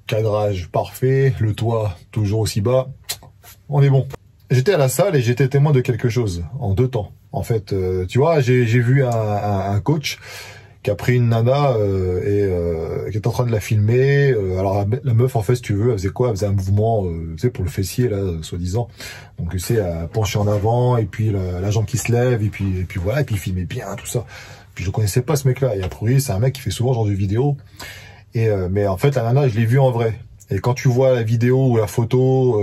cadrage parfait, le toit toujours aussi bas, on est bon. J'étais à la salle et j'étais témoin de quelque chose en 2 temps. En fait, tu vois, j'ai vu un coach qui a pris une nana qui est en train de la filmer. Alors la meuf, en fait, si tu veux, elle faisait quoi? Elle faisait un mouvement, tu sais, pour le fessier, là, soi-disant. Donc, tu sais, elle penchait en avant, et puis la jambe qui se lève, et puis voilà, et puis il filmait bien, tout ça. Puis je connaissais pas ce mec-là. Et a priori, c'est un mec qui fait souvent ce genre de vidéos. Mais en fait, la nana, je l'ai vue en vrai. Et quand tu vois la vidéo ou la photo,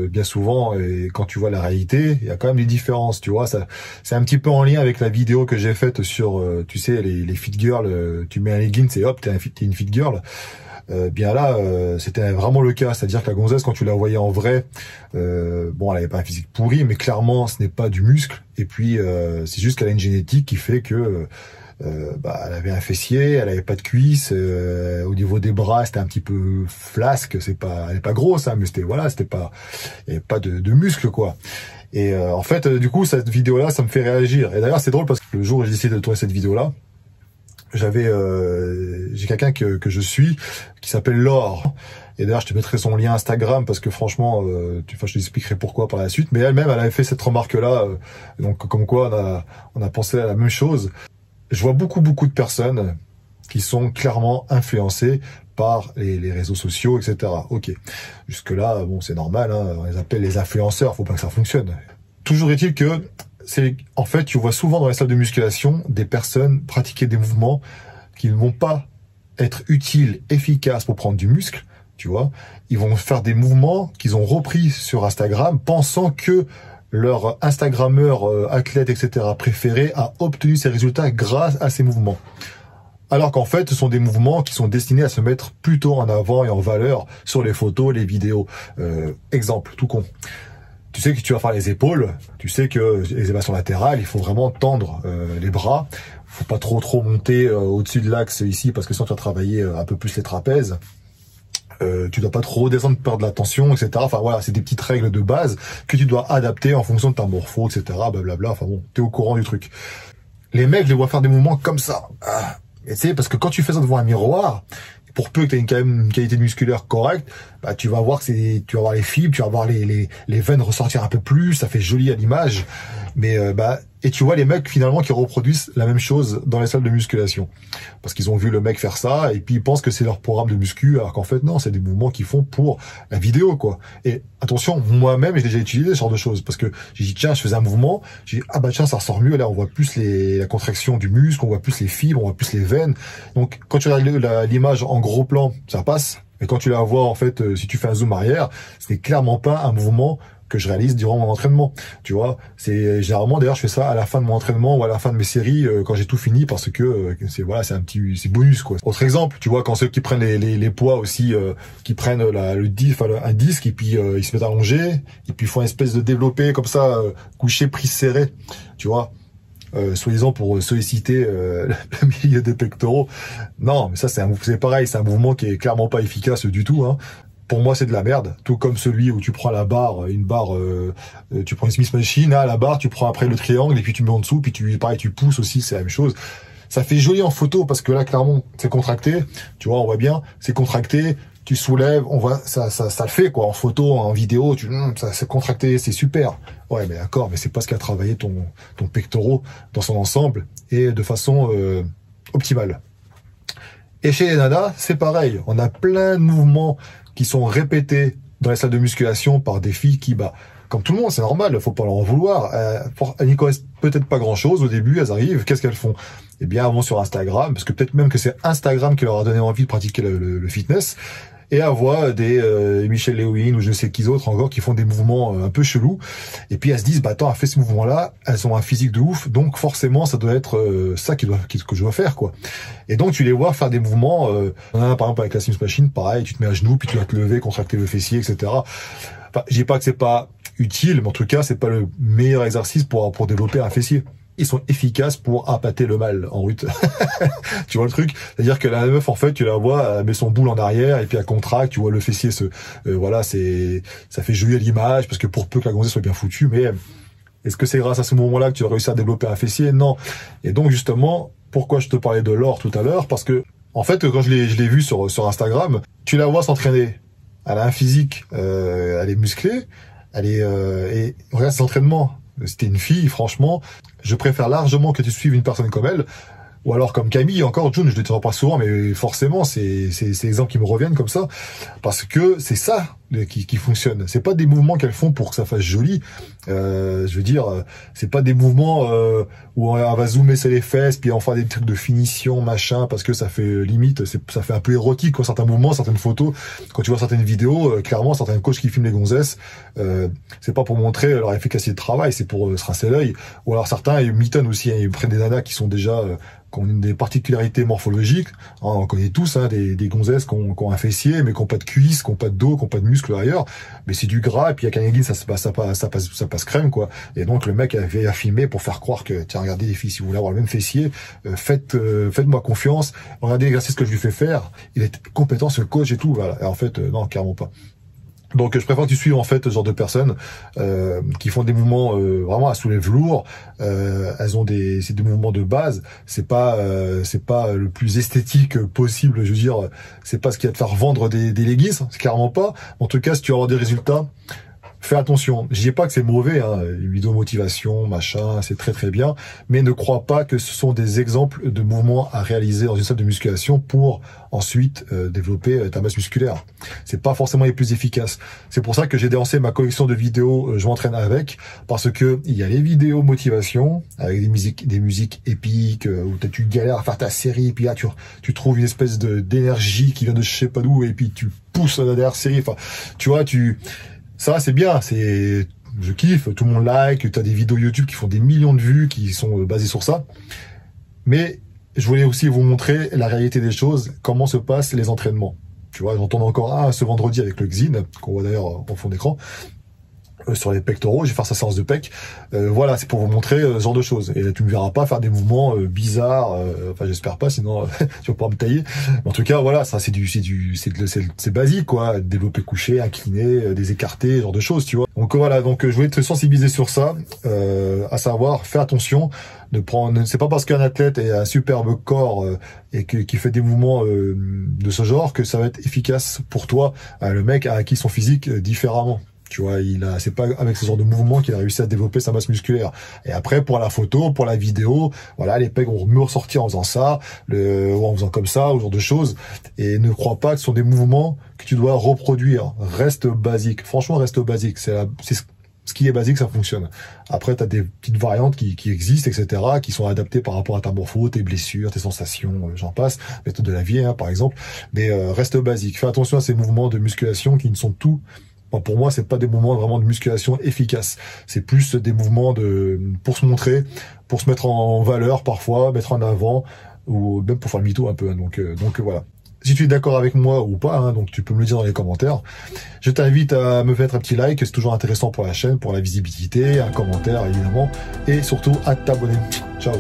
bien souvent, et quand tu vois la réalité, il y a quand même des différences, tu vois. Ça, c'est un petit peu en lien avec la vidéo que j'ai faite sur, tu sais, les fit girls. Tu mets un leggings et hop, t'es une fit girl. Bien là, c'était vraiment le cas. C'est-à-dire que la gonzesse, quand tu la voyais en vrai, bon, elle avait pas un physique pourri, mais clairement, ce n'est pas du muscle. Et puis, c'est juste qu'elle a une génétique qui fait que elle avait un fessier, elle avait pas de cuisses, au niveau des bras c'était un petit peu flasque, elle est pas grosse, hein, mais c'était voilà, c'était pas, il y avait pas de muscles quoi. Et en fait, du coup, cette vidéo-là, ça me fait réagir. Et d'ailleurs, c'est drôle parce que le jour où j'ai décidé de tourner cette vidéo-là, j'ai quelqu'un que je suis qui s'appelle Laure. Et d'ailleurs, je te mettrai son lien Instagram parce que franchement, je t'expliquerai pourquoi par la suite. Mais elle-même, elle avait fait cette remarque-là, donc comme quoi on a pensé à la même chose. Je vois beaucoup de personnes qui sont clairement influencées par les réseaux sociaux, etc. Ok, jusque-là, bon, c'est normal, hein, on les appelle les influenceurs, faut pas que ça fonctionne. Toujours est-il que, en fait, tu vois souvent dans les salles de musculation des personnes pratiquer des mouvements qui ne vont pas être utiles, efficaces pour prendre du muscle, tu vois. Ils vont faire des mouvements qu'ils ont repris sur Instagram, pensant que leur Instagrammeur, athlète, etc. préféré a obtenu ces résultats grâce à ces mouvements. Alors qu'en fait, ce sont des mouvements qui sont destinés à se mettre plutôt en avant et en valeur sur les photos, les vidéos. Exemple, tout con. Tu sais que tu vas faire les épaules, tu sais que les élévations latérales, il faut vraiment tendre les bras. Faut pas trop monter au-dessus de l'axe ici, parce que sinon tu vas travailler un peu plus les trapèzes. Tu dois pas trop descendre, perdre la tension, etc. Enfin voilà, c'est des petites règles de base que tu dois adapter en fonction de ta morpho, etc. Blablabla. Enfin bon, t'es au courant du truc. Les mecs, je les vois faire des mouvements comme ça. Et tu sais, parce que quand tu fais ça devant un miroir, pour peu que tu aies quand même une qualité musculaire correcte, bah tu vas voir que tu vas voir les fibres, tu vas voir les veines ressortir un peu plus, ça fait joli à l'image. Mais et tu vois les mecs finalement qui reproduisent la même chose dans les salles de musculation. Parce qu'ils ont vu le mec faire ça et puis ils pensent que c'est leur programme de muscu, alors qu'en fait non, c'est des mouvements qu'ils font pour la vidéo quoi. Et attention, moi-même j'ai déjà utilisé ce genre de choses parce que j'ai dit tiens, je faisais un mouvement, j'ai dit ah bah tiens, ça ressort mieux, là on voit plus la contraction du muscle, on voit plus les fibres, on voit plus les veines. Donc quand tu regardes l'image en gros plan, ça passe. Mais quand tu la vois en fait, si tu fais un zoom arrière, c'est clairement pas un mouvement que je réalise durant mon entraînement, tu vois. C'est généralement d'ailleurs je fais ça à la fin de mon entraînement ou à la fin de mes séries quand j'ai tout fini parce que c'est bonus quoi. Autre exemple, tu vois, quand ceux qui prennent les poids aussi, qui prennent un disque et puis ils se mettent allongés et puis ils font une espèce de développé comme ça, couché, prise serrée, tu vois. Soi-disant pour solliciter le milieu des pectoraux. Non, mais ça c'est pareil, c'est un mouvement qui est clairement pas efficace du tout, hein. Pour moi, c'est de la merde. Tout comme celui où tu prends la barre, tu prends une Smith Machine, là, la barre, tu prends après le triangle et puis tu mets en dessous, puis tu pousses aussi, c'est la même chose. Ça fait joli en photo parce que là, clairement, c'est contracté. Tu vois, on voit bien, c'est contracté. Tu soulèves, on voit, ça le fait quoi. En photo, en vidéo, ça c'est contracté, c'est super. Ouais, mais d'accord, mais c'est pas ce qu'a travaillé ton pectoral dans son ensemble et de façon optimale. Et chez les nanas, c'est pareil. On a plein de mouvements qui sont répétés dans les salles de musculation par des filles qui, comme tout le monde, c'est normal, faut pas leur en vouloir. Elles n'y connaissent peut-être pas grand-chose au début, elles arrivent, qu'est-ce qu'elles font? Eh bien, elles vont sur Instagram, parce que peut-être même que c'est Instagram qui leur a donné envie de pratiquer le fitness, et elles voient des Michelle Lewin ou je ne sais qui d'autres encore qui font des mouvements un peu chelous, et puis elles se disent, attends, elles fait ce mouvement-là, elles ont un physique de ouf, donc forcément, ça doit être ça que je dois faire, quoi. Et donc, tu les vois faire des mouvements, par exemple, avec la Smith Machine, pareil, tu te mets à genoux, puis tu vas te lever, contracter le fessier, etc. Enfin, je dis pas que c'est pas utile, mais en tout cas, c'est pas le meilleur exercice pour développer un fessier. Ils sont efficaces pour appâter le mal en route. Tu vois le truc? C'est-à-dire que la meuf, en fait, tu la vois, elle met son boule en arrière et puis elle contracte, tu vois le fessier ça fait joli à l'image parce que pour peu que la gonzesse soit bien foutue, mais est-ce que c'est grâce à ce moment-là que tu vas réussir à développer un fessier? Non. Et donc, justement, pourquoi je te parlais de Laure tout à l'heure? Parce que En fait, quand je l'ai vue sur Instagram, tu la vois s'entraîner. Elle a un physique, elle est musclée, et regarde ses entraînements. C'était une fille, franchement, je préfère largement que tu suives une personne comme elle. Ou alors comme Camille, encore June, je ne le dirai pas souvent, mais forcément, c'est exemples qui me reviennent comme ça, parce que c'est ça qui fonctionne. C'est pas des mouvements qu'elles font pour que ça fasse joli. Je veux dire, c'est pas des mouvements où on va zoomer sur les fesses, puis on va faire des trucs de finition, machin, parce que ça fait limite, ça fait un peu érotique, quoi, certains mouvements, certaines photos. Quand tu vois certaines vidéos, clairement, certains coachs qui filment les gonzesses, c'est pas pour montrer leur efficacité de travail, c'est pour se rincer l'œil. Ou alors certains, ils mitonnent aussi, hein, ils prennent des nanas qui sont déjà qui ont des particularités morphologiques, hein, on connaît tous hein, des gonzesses qui ont un fessier, mais qui n'ont pas de cuisses, qui n'ont pas de dos, qui n'ont pas de muscles ailleurs, mais c'est du gras, et puis avec un aiguille, ça passe crème, quoi. Et donc le mec avait filmé pour faire croire que, tiens, regardez les filles, si vous voulez avoir le même fessier, faites-moi confiance, regardez l'exercice que je lui fais faire, il est compétent ce coach et tout, voilà. Et en fait, non, carrément pas. Donc je préfère que tu suives en fait ce genre de personnes qui font des mouvements vraiment à soulève lourd. Elles ont c'est des mouvements de base. C'est pas le plus esthétique possible. Je veux dire, c'est pas ce qui va te faire vendre des leggings, c'est clairement pas. En tout cas, si tu veux avoir des résultats, fais attention. Je dis pas que c'est mauvais, hein, vidéo motivation, machin, c'est très très bien, mais ne crois pas que ce sont des exemples de mouvements à réaliser dans une salle de musculation pour ensuite développer ta masse musculaire. C'est pas forcément les plus efficaces. C'est pour ça que j'ai lancé ma collection de vidéos Je m'entraîne avec, parce que il y a les vidéos motivation avec des musiques épiques où tu galères à faire ta série, puis là tu trouves une espèce d'énergie qui vient de je sais pas d'où, et puis tu pousses la dernière série. Enfin, tu vois, ça, c'est bien, je kiffe, tout le monde like, tu as des vidéos YouTube qui font des millions de vues, qui sont basées sur ça. Mais je voulais aussi vous montrer la réalité des choses, comment se passent les entraînements. Tu vois, j'en tourne encore ce vendredi avec le Xin, qu'on voit d'ailleurs en fond d'écran, sur les pectoraux, je vais faire sa séance de pec. Voilà, c'est pour vous montrer ce genre de choses. Et là, tu me verras pas faire des mouvements bizarres. Enfin, j'espère pas, sinon tu vas pouvoir me tailler. Mais en tout cas, voilà, ça c'est basique, quoi. Développer couché, incliné, des écartés, ce genre de choses, tu vois. Donc voilà, donc je voulais te sensibiliser sur ça, à savoir, fais attention. C'est pas parce qu'un athlète a un superbe corps et qui fait des mouvements de ce genre que ça va être efficace pour toi. Le mec a acquis son physique différemment. Tu vois, c'est pas avec ce genre de mouvement qu'il a réussi à développer sa masse musculaire. Et après, pour la photo, pour la vidéo, voilà, les pecs vont mieux ressortir en faisant ça, ou en faisant comme ça, ou ce genre de choses. Et ne crois pas que ce sont des mouvements que tu dois reproduire. Reste basique. Franchement, reste basique. Ce qui est basique, ça fonctionne. Après, tu as des petites variantes qui existent, etc., qui sont adaptées par rapport à ta morpho, tes blessures, tes sensations, j'en passe, méthode de la vie, hein, par exemple. Mais reste basique. Fais attention à ces mouvements de musculation qui ne sont tout. Pour moi, c'est pas des mouvements vraiment de musculation efficaces. C'est plus des mouvements pour se montrer, pour se mettre en valeur parfois, mettre en avant, ou même pour faire le mytho un peu. Hein. Donc voilà. Si tu es d'accord avec moi ou pas, hein, donc tu peux me le dire dans les commentaires. Je t'invite à me mettre un petit like, c'est toujours intéressant pour la chaîne, pour la visibilité, un commentaire évidemment, et surtout à t'abonner. Ciao.